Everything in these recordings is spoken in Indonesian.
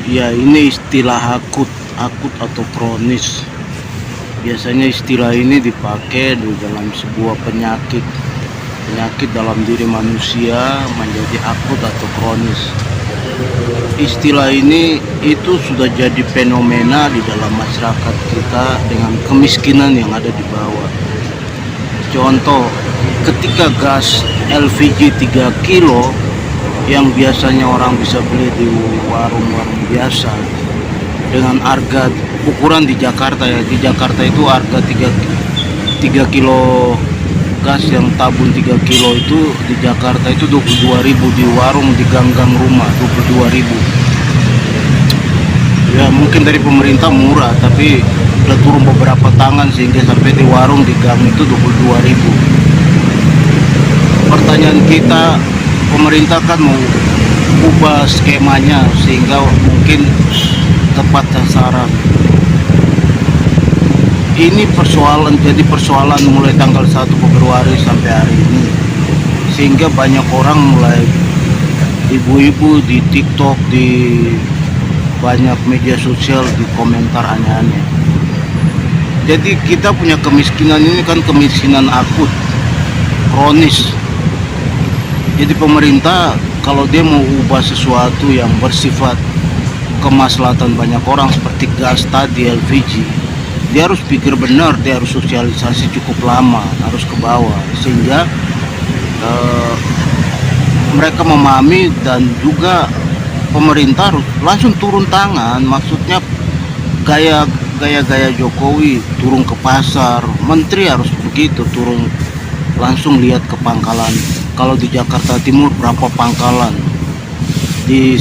Ya, ini istilah akut, akut atau kronis. Biasanya istilah ini dipakai di dalam sebuah penyakit. Penyakit dalam diri manusia menjadi akut atau kronis. Istilah ini itu sudah jadi fenomena di dalam masyarakat kita dengan kemiskinan yang ada di bawah. Contoh, ketika gas LPG 3 kilo yang biasanya orang bisa beli di warung-warung biasa dengan harga ukuran di Jakarta ya, di Jakarta itu harga 3 kilo gas yang tabung 3 kilo itu di Jakarta itu 22.000, di warung di gang-gang rumah 22.000. Ya mungkin dari pemerintah murah, tapi udah turun beberapa tangan sehingga sampai di warung di gang itu 22.000. Pertanyaan kita, pemerintah kan mau ubah skemanya sehingga mungkin tepat sasaran. Ini jadi persoalan mulai tanggal 1 Februari sampai hari ini, sehingga banyak orang mulai, ibu-ibu di TikTok, di banyak media sosial, di komentar aneh-aneh. Jadi kita punya kemiskinan ini kan kemiskinan akut, kronis. Jadi pemerintah kalau dia mau ubah sesuatu yang bersifat kemaslahatan banyak orang seperti gas tadi, LPG, dia harus pikir benar, dia harus sosialisasi cukup lama, harus ke bawah sehingga mereka memahami, dan juga pemerintah harus langsung turun tangan. Maksudnya gaya Jokowi turun ke pasar, menteri harus begitu, turun langsung lihat ke pangkalan. Kalau di Jakarta Timur berapa pangkalan, di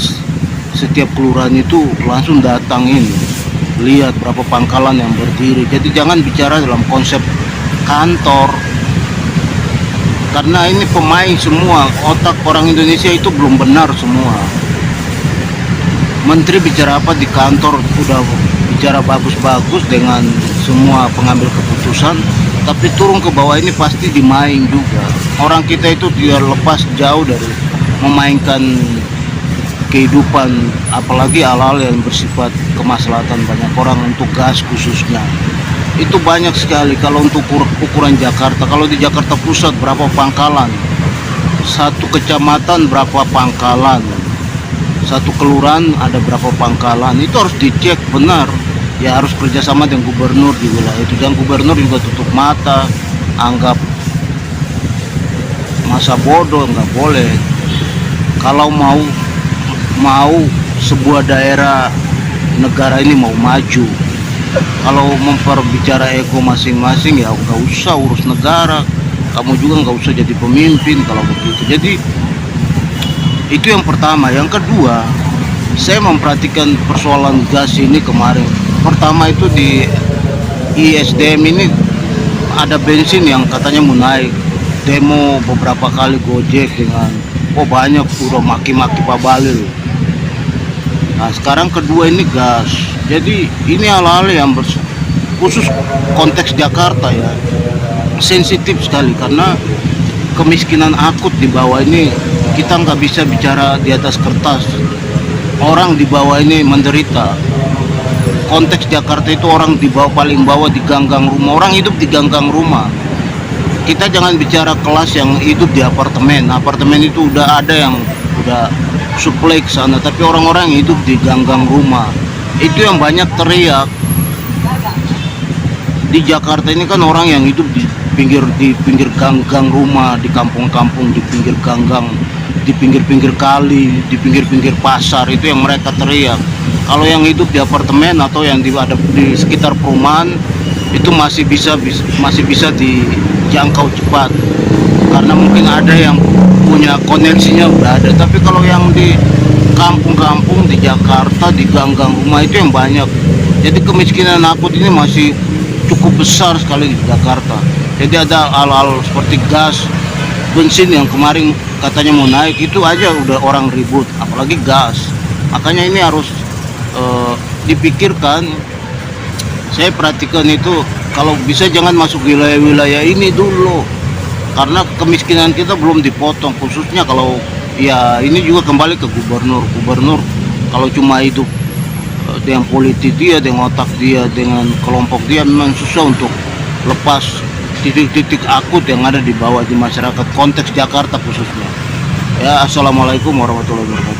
setiap kelurahan itu langsung datangin, lihat berapa pangkalan yang berdiri. Jadi jangan bicara dalam konsep kantor, karena ini pemain semua, otak orang Indonesia itu belum benar semua. Menteri bicara apa di kantor udah bicara bagus-bagus dengan semua pengambil keputusan, tapi turun ke bawah ini pasti dimain juga. Orang kita itu tidak lepas jauh dari memainkan kehidupan, apalagi hal-hal yang bersifat kemaslahatan banyak orang. Untuk gas khususnya itu banyak sekali. Kalau untuk ukuran Jakarta, kalau di Jakarta Pusat berapa pangkalan, satu kecamatan berapa pangkalan, satu kelurahan ada berapa pangkalan, itu harus dicek benar. Ya harus kerjasama dengan gubernur di wilayah itu, dan gubernur juga tutup mata, anggap masa bodoh, nggak boleh. Kalau mau sebuah daerah negara ini mau maju, kalau memperbicara ego masing-masing ya nggak usah urus negara, kamu juga nggak usah jadi pemimpin kalau begitu. Jadi itu yang pertama. Yang kedua, saya memperhatikan persoalan gas ini kemarin. Pertama itu di ISDM ini ada bensin yang katanya mau naik, demo beberapa kali Gojek dengan banyak udah maki-maki Pak Balil. Nah sekarang kedua ini gas. Jadi ini hal-hal yang khusus konteks Jakarta ya, sensitif sekali, karena kemiskinan akut di bawah ini kita nggak bisa bicara di atas kertas. Orang di bawah ini menderita. Konteks Jakarta itu orang di bawah, paling bawah, di gang-gang rumah. Orang hidup di gang-gang rumah. Kita jangan bicara kelas yang hidup di apartemen. Apartemen itu udah ada yang udah suplai ke sana, tapi orang-orang yang hidup di gang-gang rumah itu yang banyak teriak. Di Jakarta ini kan orang yang hidup di pinggir gang-gang rumah, di kampung-kampung, di pinggir gang-gang, di pinggir-pinggir kali, di pinggir-pinggir pasar, itu yang mereka teriak. Kalau yang hidup di apartemen atau yang ada di sekitar perumahan itu masih bisa dijangkau cepat, karena mungkin ada yang punya koneksinya udah ada. Tapi kalau yang di kampung-kampung di Jakarta, di gang-gang rumah itu yang banyak. Jadi kemiskinan akut ini masih cukup besar sekali di Jakarta. Jadi ada hal-hal seperti gas, bensin yang kemarin katanya mau naik, itu aja udah orang ribut, apalagi gas. Makanya ini harus dipikirkan. Saya perhatikan itu, kalau bisa jangan masuk wilayah-wilayah ini dulu, karena kemiskinan kita belum dipotong. Khususnya kalau ya ini juga kembali ke gubernur kalau cuma hidup dengan politik dia, dengan otak dia, dengan kelompok dia, memang susah untuk lepas titik-titik akut yang ada di bawah di masyarakat, konteks Jakarta khususnya. Ya, assalamualaikum warahmatullahi wabarakatuh.